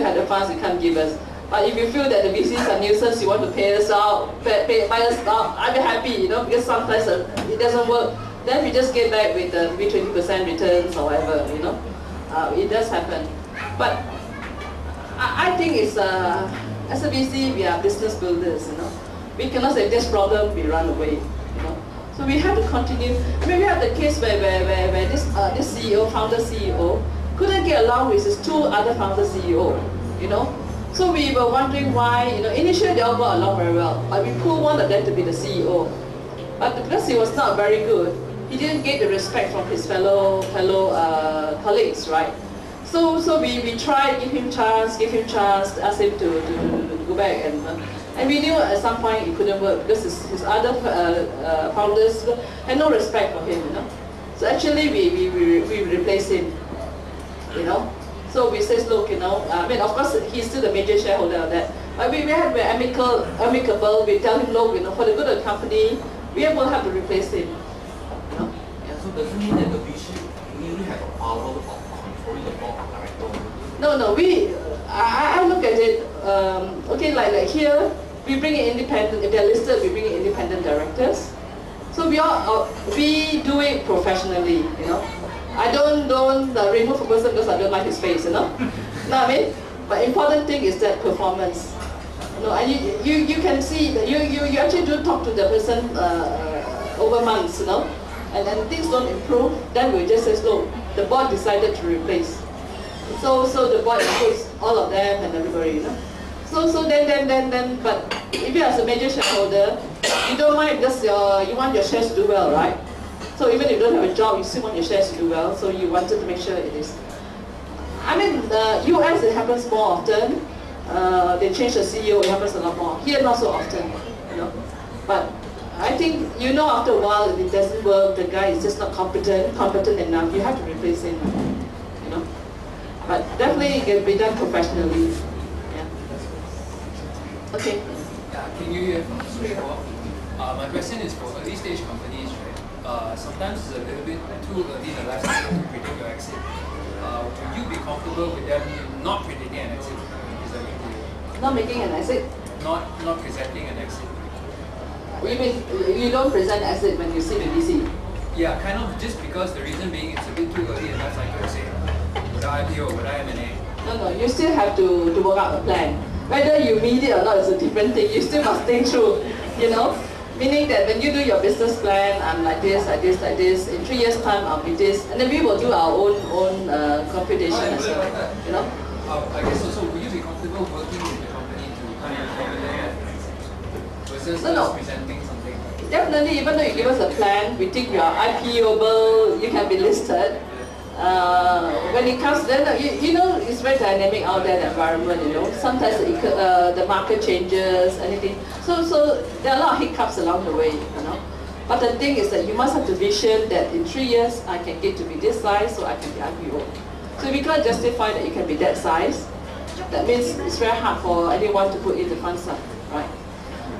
have the funds, you can't give us. But if you feel that the VCs are nuisance, you want to pay us out, buy us out, I'll be happy, you know, because sometimes it doesn't work. Then we just get back with maybe 20% returns or whatever, you know. It does happen. But I think it's, as a VC, we are business builders, you know. We cannot say this problem, we run away, you know. So we have to continue. I mean, we have the case where this CEO, founder CEO, couldn't get along with his two other founder CEO, you know. So we were wondering why, you know, initially they all got along very well, but we pulled one of them to be the CEO. But because he was not very good, he didn't get the respect from his fellow colleagues, right? So we tried, give him chance, ask him to go back, and we knew at some point it couldn't work because his other founders had no respect for him, you know. So actually we replaced him, you know. So we said, look, you know, I mean, of course he's still the major shareholder of that, but we're amicable. We tell him, look, you know, for the good of the company, we will have to replace him. You know? Yeah. So does it mean that the VC really have a power of controlling the board of directors? No. I look at it. Okay, like here, we bring in independent. If they're listed, we bring in independent directors. So we do it professionally. You know, I don't remove a person because I don't like his face. You know, know what I mean? But important thing is that performance. You know, and you can see that you actually do talk to the person over months. You know, and things don't improve. Then we just say, look, the board decided to replace. So the board includes all of them and everybody, you know. So then, but if you as a major shareholder, you don't mind because you want your shares to do well, right? So even if you don't have a job, you still want your shares to do well. So you wanted to make sure it is. I mean, the US it happens more often. They change the CEO, it happens a lot more. Here not so often, you know. But I think you know after a while if it doesn't work, the guy is just not competent enough. You have to replace him, you know. But definitely it can be done professionally. Yeah. Okay. Yeah, can you hear from Singapore? My question is for early stage companies, right? Sometimes it's a little bit too early in the life cycle to predict your exit. Would you be comfortable with them not predicting an exit? Not making an exit? Not presenting an exit. You mean you don't present exit when you see the VC? Yeah, kind of just because the reason being it's a bit too early in life cycle to say, would I IPO, would I M&A? No, you still have to work out a plan. Whether you meet it or not is a different thing. You still must think through, you know? Meaning that when you do your business plan, I'm like this, in 3 years' time I'll be this, and then we will do our own computation as well, you know? I guess also, would you be comfortable working with the company to kind of formulate versus presenting something? Definitely, even though you give us a plan, we think you are IPOable, you can be listed. When it comes then, you know, it's very dynamic out there, the environment, you know. Sometimes the market changes, anything. So there are a lot of hiccups along the way, you know. But the thing is that you must have the vision that in 3 years, I can get to be this size, so I can be IPO. So if you can't justify that you can be that size, that means it's very hard for anyone to put in the fund side, right?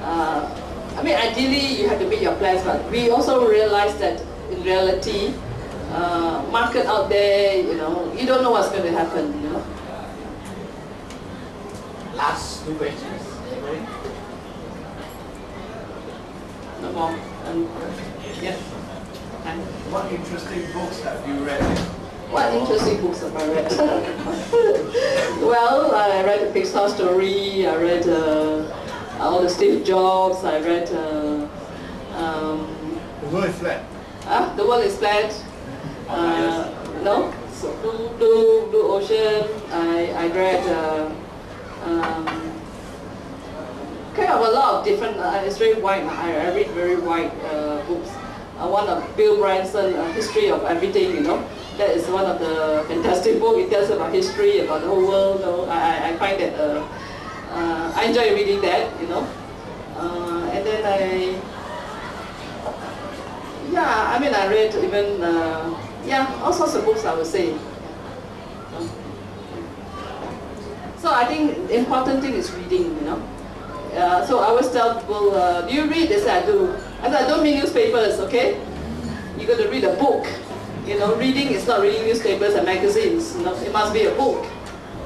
I mean, ideally, you have to meet your plans, but we also realize that in reality, market out there, you know, you don't know what's going to happen, you know. Last 2 questions. Anybody? No more. Yeah. What interesting books have you read? What interesting books have I read? Well, I read the Pixar story, I read all the Steve Jobs, I read... The World is Flat. The World is Flat. No? So Blue Ocean, I read kind of a lot of different, it's very wide, I read very wide books. One of Bill Branson's History of Everything, you know. That is one of the fantastic books. It tells about history, about the whole world. You know. I find that I enjoy reading that, you know. And then I mean, I read even, all sorts of books, I would say. So I think the important thing is reading, you know. So I always tell people, do you read? They say I do. And I don't mean newspapers, okay? You got to read a book. You know, reading is not reading newspapers and magazines. You know, it must be a book.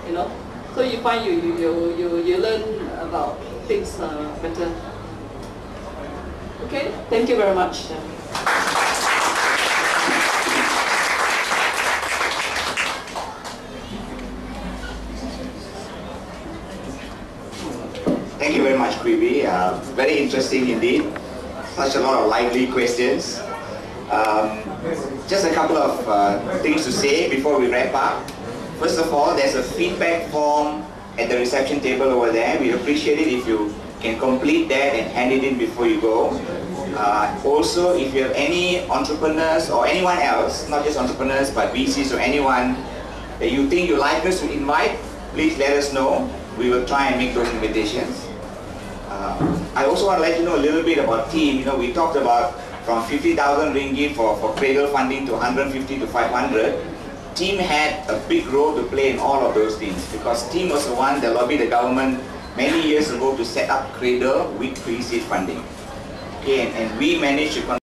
You know, So you find you learn about things better. Okay, thank you very much. Thank you very much, Kwee. Very interesting indeed. Such a lot of lively questions. Just a couple of things to say before we wrap up. First of all, there's a feedback form at the reception table over there. We appreciate it if you can complete that and hand it in before you go. Also, if you have any entrepreneurs or anyone else, not just entrepreneurs but VCs or anyone that you think you'd like us to invite, please let us know. We will try and make those invitations. I also want to let you know a little bit about TeAM. You know, we talked about from 50,000 ringgit for cradle funding to 150 to 500. TeAM had a big role to play in all of those things because TeAM was the one that lobbied the government many years ago to set up cradle with pre-seed funding. Okay, and we managed to